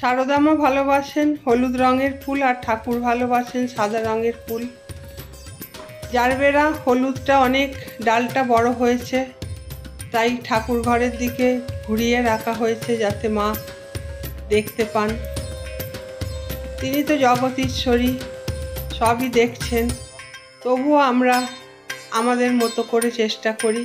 শারদা মা ভালোবাসেন হলুদ রঙের ফুল আর ঠাকুর ভালোবাসেন সাদা রঙের ফুল। জারবেরা হলুদটা অনেক ডালটা বড় হয়েছে, তাই ঠাকুর ঘরের দিকে ঘুরিয়ে রাখা হয়েছে যাতে মা দেখতে পান। তিনি তো জগতীশ্বরী, সবই দেখছেন, তবুও আমরা আমাদের মতো করে চেষ্টা করি।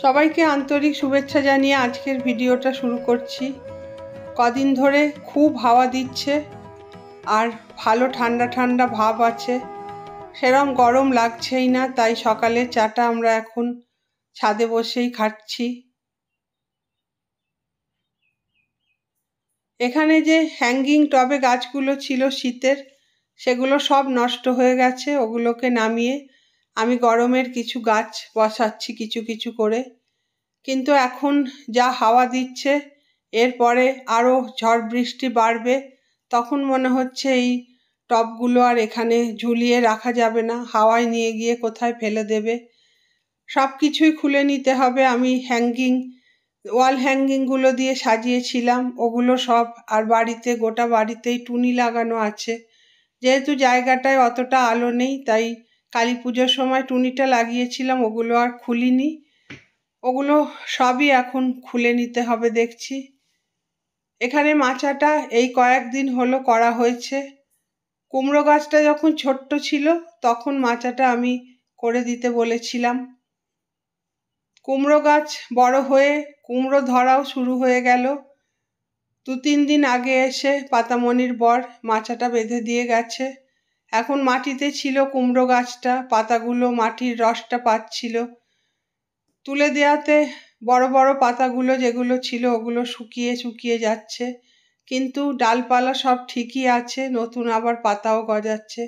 সবাইকে আন্তরিক শুভেচ্ছা জানিয়ে আজকের ভিডিওটা শুরু করছি। কদিন ধরে খুব হাওয়া দিচ্ছে আর ভালো ঠান্ডা ঠান্ডা ভাব আছে, সেরকম গরম লাগছেই না, তাই সকালের চাটা আমরা এখন ছাদে বসেই খাচ্ছি। এখানে যে হ্যাঙ্গিং টবে গাছগুলো ছিল শীতের, সেগুলো সব নষ্ট হয়ে গেছে। ওগুলোকে নামিয়ে আমি গরমের কিছু গাছ বসাচ্ছি কিছু কিছু করে। কিন্তু এখন যা হাওয়া দিচ্ছে, এরপরে আরও ঝড় বৃষ্টি বাড়বে, তখন মনে হচ্ছে এই টবগুলো আর এখানে ঝুলিয়ে রাখা যাবে না, হাওয়ায় নিয়ে গিয়ে কোথায় ফেলে দেবে। সব কিছুই খুলে নিতে হবে। আমি ওয়াল হ্যাঙ্গিংগুলো দিয়ে সাজিয়েছিলাম, ওগুলো সব, আর বাড়িতে গোটা বাড়িতেই টুনি লাগানো আছে। যেহেতু জায়গাটায় অতটা আলো নেই, তাই কালী পুজোর সময় টুনিটা লাগিয়েছিলাম, ওগুলো আর খুলিনি। ওগুলো সবই এখন খুলে নিতে হবে দেখছি। এখানে মাচাটা এই কয়েকদিন হলো করা হয়েছে। কুমড়ো গাছটা যখন ছোট্ট ছিল তখন মাচাটা আমি করে দিতে বলেছিলাম। কুমড়ো গাছ বড় হয়ে কুমড়ো ধরাও শুরু হয়ে গেল। 2-3 দিন আগে এসে পাতামণির বর মাচাটা বেঁধে দিয়ে গেছে। এখন মাটিতে ছিল কুমড়ো গাছটা, পাতাগুলো মাটির রসটা পাচ্ছিল। তুলে দেওয়াতে বড় বড় পাতাগুলো যেগুলো ছিল ওগুলো শুকিয়ে শুকিয়ে যাচ্ছে, কিন্তু ডালপালা সব ঠিকই আছে, নতুন আবার পাতাও গজাচ্ছে।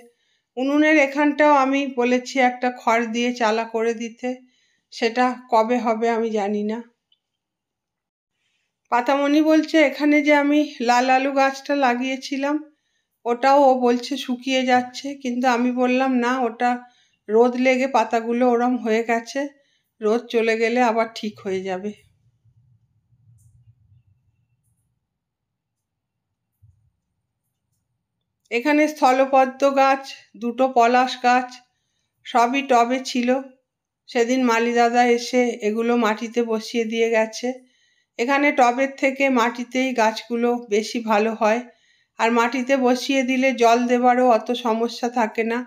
উনুনের এখানটাও আমি বলেছি একটা খড় দিয়ে চালা করে দিতে, সেটা কবে হবে আমি জানি না। পাতামণি বলছে এখানে যে আমি লাল আলু গাছটা লাগিয়েছিলাম ওটাও ও বলছে শুকিয়ে যাচ্ছে, কিন্তু আমি বললাম না, ওটা রোদ লেগে পাতাগুলো ওরম হয়ে গেছে, রোদ চলে গেলে আবার ঠিক হয়ে যাবে। এখানে স্থলপদ্ম গাছ, 2টো পলাশ গাছ সবই টবে ছিল। সেদিন মালি দাদা এসে এগুলো মাটিতে বসিয়ে দিয়ে গেছে। এখানে টবের থেকে মাটিতেই গাছগুলো বেশি ভালো হয়, আর মাটিতে বসিয়ে দিলে জল দেবারও অত সমস্যা থাকে না।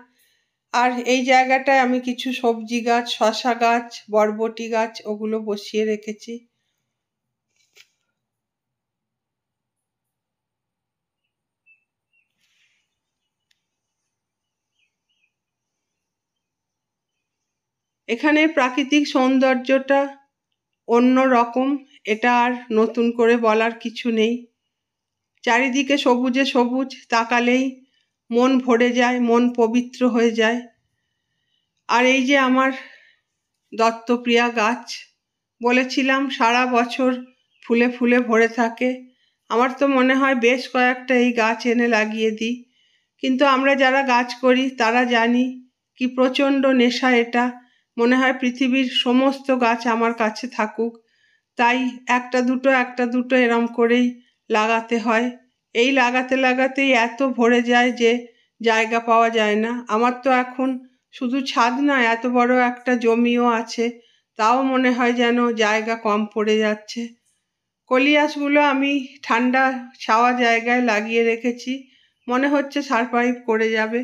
আর এই জায়গাটায় আমি কিছু সবজি গাছ, শসা গাছ, বরবটি গাছ ওগুলো বসিয়ে রেখেছি। এখানের প্রাকৃতিক সৌন্দর্যটা অন্য রকম, এটা আর নতুন করে বলার কিছু নেই। চারিদিকে সবুজে সবুজ, তাকালেই মন ভরে যায়, মন পবিত্র হয়ে যায়। আর এই যে আমার দত্তপ্রিয়া গাছ, বলেছিলাম সারা বছর ফুলে ফুলে ভরে থাকে। আমার তো মনে হয় বেশ কয়েকটা এই গাছ এনে লাগিয়ে দিই, কিন্তু আমরা যারা গাছ করি তারা জানি কি প্রচণ্ড নেশা এটা। মনে হয় পৃথিবীর সমস্ত গাছ আমার কাছে থাকুক, তাই একটা দুটো এরম করেই লাগাতে হয়। এই লাগাতে লাগাতেই এত ভরে যায় যে জায়গা পাওয়া যায় না। আমার তো এখন শুধু ছাদ নয়, এত বড় একটা জমিও আছে, তাও মনে হয় যেন জায়গা কম পড়ে যাচ্ছে। কলিয়াসগুলো আমি ঠান্ডা ছাওয়া জায়গায় লাগিয়ে রেখেছি, মনে হচ্ছে সারভাইভ করে যাবে।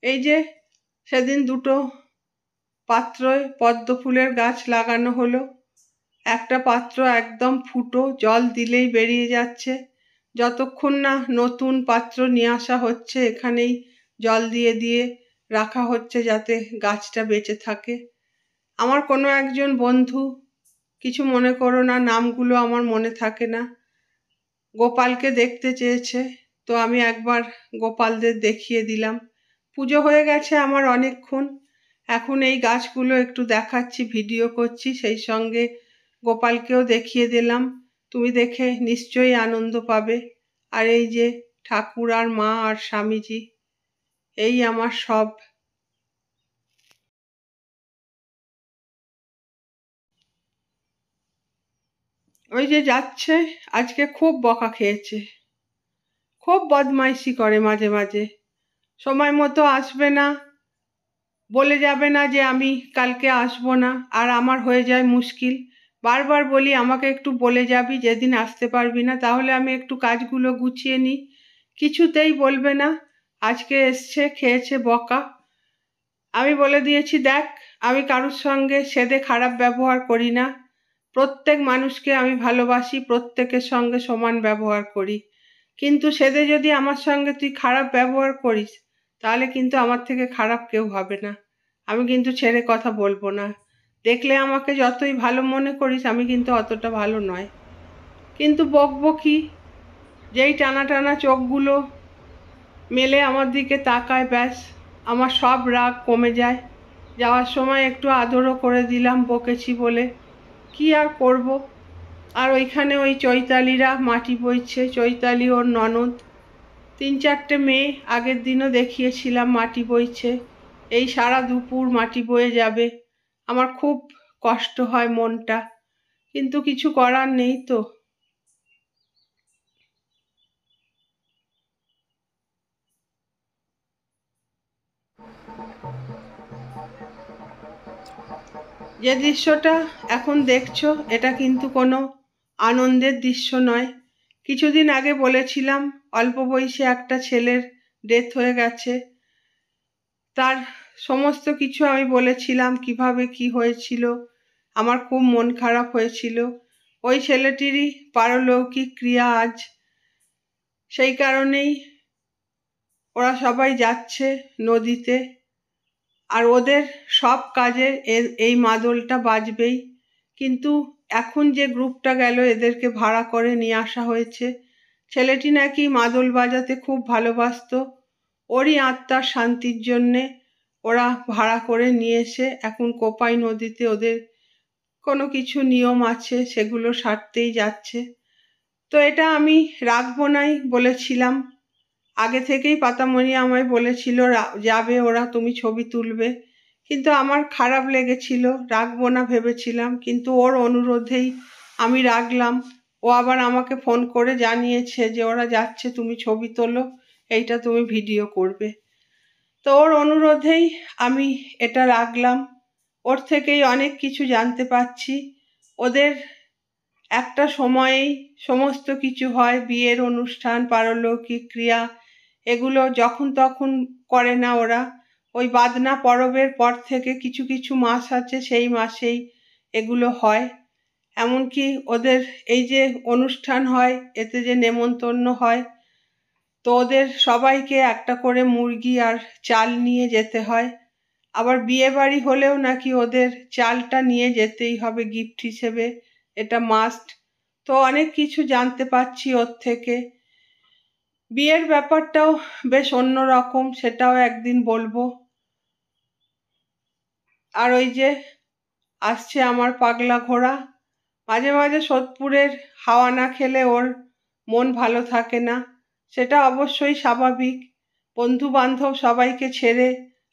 এই যে সেদিন দুটো পাত্রে পদ্ম ফুলের গাছ লাগানো হলো, একটা পাত্র একদম ফুটো, জল দিলেই বেরিয়ে যাচ্ছে। যতক্ষণ না নতুন পাত্র নিয়ে আসা হচ্ছে, এখানেই জল দিয়ে দিয়ে রাখা হচ্ছে যাতে গাছটা বেঁচে থাকে। আমার কোনো একজন বন্ধু, কিছু মনে করো না, নামগুলো আমার মনে থাকে না, গোপালকে দেখতে চেয়েছে, তো আমি একবার গোপালদের দেখিয়ে দিলাম। পুজো হয়ে গেছে আমার অনেকক্ষণ, এখন এই গাছগুলো একটু দেখাচ্ছি, ভিডিও করছি, সেই সঙ্গে গোপালকেও দেখিয়ে দিলাম। তুমি দেখে নিশ্চয়ই আনন্দ পাবে। আর এই যে ঠাকুর আর মা আর স্বামীজি, এই আমার সব। ওই যে যাচ্ছে, আজকে খুব বকা খেয়েছে, খুব বদমাইশি করে মাঝে মাঝে, সময় মতো আসবে না, বলে যাবে না যে আমি কালকে আসবো না, আর আমার হয়ে যায় মুশকিল। বারবার বলি আমাকে একটু বলে যাবি যেদিন আসতে পারবি না, তাহলে আমি একটু কাজগুলো গুছিয়ে নিই। কিছুতেই বলবে না। আজকে এসছে, খেয়েছে বকা। আমি বলে দিয়েছি, দেখ, আমি কারোর সঙ্গে সেদে খারাপ ব্যবহার করি না, প্রত্যেক মানুষকে আমি ভালোবাসি, প্রত্যেকের সঙ্গে সমান ব্যবহার করি, কিন্তু সেদে যদি আমার সঙ্গে তুই খারাপ ব্যবহার করিস, তাহলে কিন্তু আমার থেকে খারাপ কেউ হবে না। আমি কিন্তু ছেড়ে কথা বলবো না। দেখলে আমাকে যতই ভালো মনে করিস, আমি কিন্তু অতটা ভালো নয়। কিন্তু বকবো কি? যেই টানা টানা চোখগুলো মেলে আমার দিকে তাকায়, ব্যাস আমার সব রাগ কমে যায়। যাওয়ার সময় একটু আদরও করে দিলাম, বকেছি বলে। কি আর করব। আর ওইখানে ওই চৈতালিরা মাটি বইছে, চৈতালি ওর ননদ, 3-4টে মেয়ে, আগের দিনও দেখিয়েছিলাম মাটি বইছে। এই সারা দুপুর মাটি বয়ে যাবে। আমার খুব কষ্ট হয় মনটা, কিন্তু কিছু করার নেই তো। যে দৃশ্যটা এখন দেখছো, এটা কিন্তু কোনো আনন্দের দৃশ্য নয়। কিছুদিন আগে বলেছিলাম অল্প বয়সে একটা ছেলের ডেথ হয়ে গেছে, তার সমস্ত কিছু আমি বলেছিলাম, কিভাবে কি হয়েছিল। আমার খুব মন খারাপ হয়েছিল। ওই ছেলেটিরই পারলৌকিক ক্রিয়া আজ, সেই কারণেই ওরা সবাই যাচ্ছে নদীতে, আর ওদের সব কাজে এই মাদলটা বাজবেই। কিন্তু এখন যে গ্রুপটা গেল, এদেরকে ভাড়া করে নিয়ে আসা হয়েছে। ছেলেটি নাকি মাদল বাজাতে খুব ভালোবাসতো, ওরই আত্মার শান্তির জন্যে ওরা ভাড়া করে নিয়ে এসে এখন কোপাই নদীতে ওদের কোনো কিছু নিয়ম আছে, সেগুলো সারতেই যাচ্ছে। তো এটা আমি রাখবো নাই বলেছিলাম, আগে থেকেই পাতামণি আমায় বলেছিল যাবে ওরা, তুমি ছবি তুলবে, কিন্তু আমার খারাপ লেগেছিল, রাখবো না ভেবেছিলাম, কিন্তু ওর অনুরোধেই আমি রাখলাম। ও আবার আমাকে ফোন করে জানিয়েছে যে ওরা যাচ্ছে, তুমি ছবি তোলো, এইটা তুমি ভিডিও করবে। তো ওর অনুরোধেই আমি এটা রাখলাম। ওর থেকেই অনেক কিছু জানতে পারছি। ওদের একটা সময়েই সমস্ত কিছু হয়, বিয়ের অনুষ্ঠান, পারলৌকিক ক্রিয়া, এগুলো যখন তখন করে না ওরা। ওই বাদনা পরবের পর থেকে কিছু কিছু মাস আছে, সেই মাসেই এগুলো হয়। এমনকি ওদের এই যে অনুষ্ঠান হয়, এতে যে নেমন্তন্ন হয়, তো ওদের সবাইকে একটা করে মুরগি আর চাল নিয়ে যেতে হয়। আবার বিয়ে বাড়ি হলেও নাকি ওদের চালটা নিয়ে যেতেই হবে গিফট হিসেবে, এটা মাস্ট। তো অনেক কিছু জানতে পারছি ওর থেকে। বিয়ের ব্যাপারটাও বেশ অন্যরকম, সেটাও একদিন বলবো। আর ওই যে আসছে আমার পাগলা ঘোড়া, মাঝে মাঝে সোদপুরের হাওয়া না খেলে ওর মন ভালো থাকে না, সেটা অবশ্যই স্বাভাবিক। বন্ধু বান্ধব সবাইকে ছেড়ে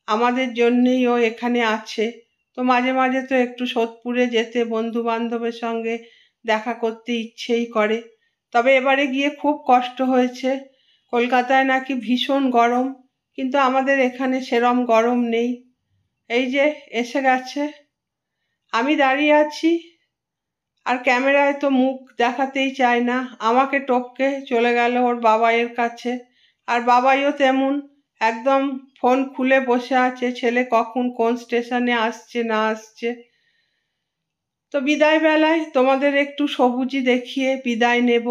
আমাদের জন্যেই ও এখানে আছে, তো মাঝে মাঝে তো একটু সোদপুরে যেতে বন্ধু বান্ধবের সঙ্গে দেখা করতে ইচ্ছেই করে। তবে এবারে গিয়ে খুব কষ্ট হয়েছে। কলকাতায় নাকি ভীষণ গরম, কিন্তু আমাদের এখানে সেরম গরম নেই। এই যে এসে গেছে, আমি দাঁড়িয়ে আছি, আর ক্যামেরায় তো মুখ দেখাতেই চায় না, আমাকে টপকে চলে গেল ওর বাবাইয়ের কাছে। আর বাবাইও তেমন, একদম ফোন খুলে বসে আছে ছেলে কখন কোন স্টেশনে আসছে না আসছে। তো বিদায় বেলায় তোমাদের একটু সবুজই দেখিয়ে বিদায় নেব।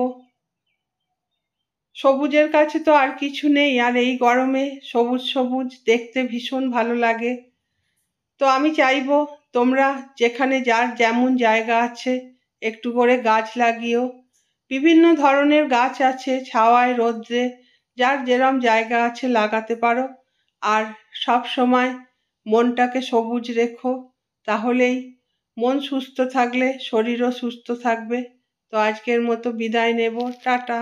সবুজের কাছে তো আর কিছু নেই, আর এই গরমে সবুজ সবুজ দেখতে ভীষণ ভালো লাগে। তো আমি চাইবো তোমরা যেখানে যার যেমন জায়গা আছে একটু করে গাছ লাগিও। বিভিন্ন ধরনের গাছ আছে, ছাওয়ায় রোদ্রে যার যেরম জায়গা আছে লাগাতে পারো। আর সব সময় মনটাকে সবুজ রেখো, তাহলেই মন সুস্থ থাকলে শরীরও সুস্থ থাকবে। তো আজকের মতো বিদায় নেব, টাটা।